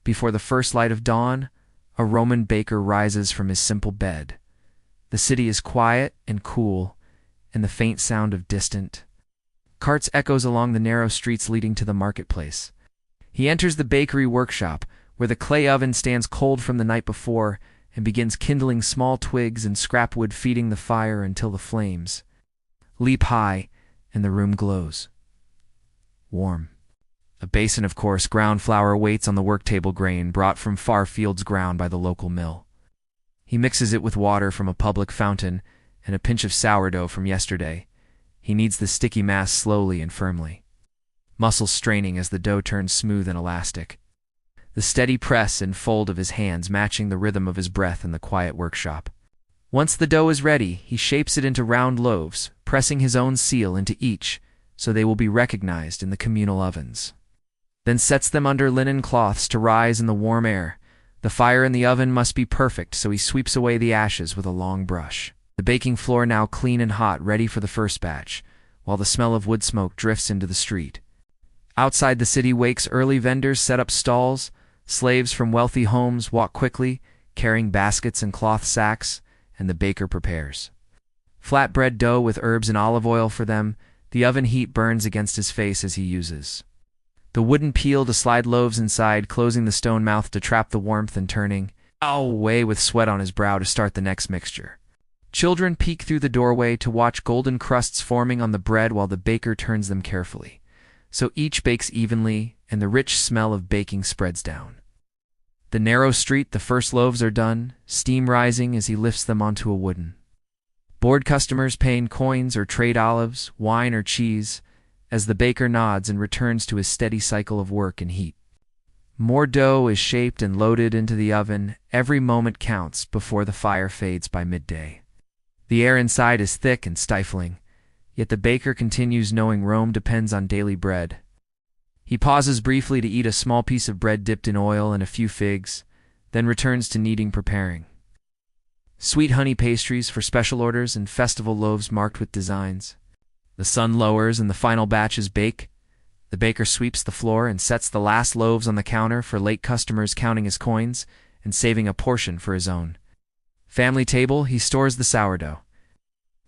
Before the first light of dawn, a Roman baker rises from his simple bed. The city is quiet and cool, and the faint sound of distant carts echoes along the narrow streets leading to the marketplace. He enters the bakery workshop, where the clay oven stands cold from the night before, and begins kindling small twigs and scrap wood, feeding the fire until the flames leap high and the room glows warm. A basin of coarse ground flour waits on the worktable, grain brought from far fields ground by the local mill. He mixes it with water from a public fountain and a pinch of sourdough from yesterday. He kneads the sticky mass slowly and firmly, muscles straining as the dough turns smooth and elastic. The steady press and fold of his hands matching the rhythm of his breath in the quiet workshop. Once the dough is ready, he shapes it into round loaves, pressing his own seal into each so they will be recognized in the communal ovens. Then sets them under linen cloths to rise in the warm air. The fire in the oven must be perfect, so he sweeps away the ashes with a long brush. The baking floor now clean and hot, ready for the first batch, while the smell of wood smoke drifts into the street. Outside, the city wakes. Early vendors set up stalls. Slaves from wealthy homes walk quickly, carrying baskets and cloth sacks, and the baker prepares flatbread dough with herbs and olive oil for them. The oven heat burns against his face as he uses the wooden peel to slide loaves inside, closing the stone mouth to trap the warmth, and turning away with sweat on his brow to start the next mixture. Children peek through the doorway to watch golden crusts forming on the bread while the baker turns them carefully, so each bakes evenly and the rich smell of baking spreads down the narrow street. The first loaves are done, steam rising as he lifts them onto a wooden board. Customers paying coins or trade olives, wine, or cheese, as the baker nods and returns to his steady cycle of work and heat. More dough is shaped and loaded into the oven. Every moment counts before the fire fades by midday. The air inside is thick and stifling, yet the baker continues, knowing Rome depends on daily bread. He pauses briefly to eat a small piece of bread dipped in oil and a few figs, then returns to kneading, preparing sweet honey pastries for special orders and festival loaves marked with designs. The sun lowers and the final batches bake. The baker sweeps the floor and sets the last loaves on the counter for late customers, counting his coins and saving a portion for his own family table. He stores the sourdough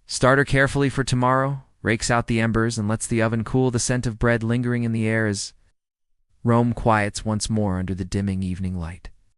starter carefully for tomorrow, rakes out the embers, and lets the oven cool, the scent of bread lingering in the air as Rome quiets once more under the dimming evening light.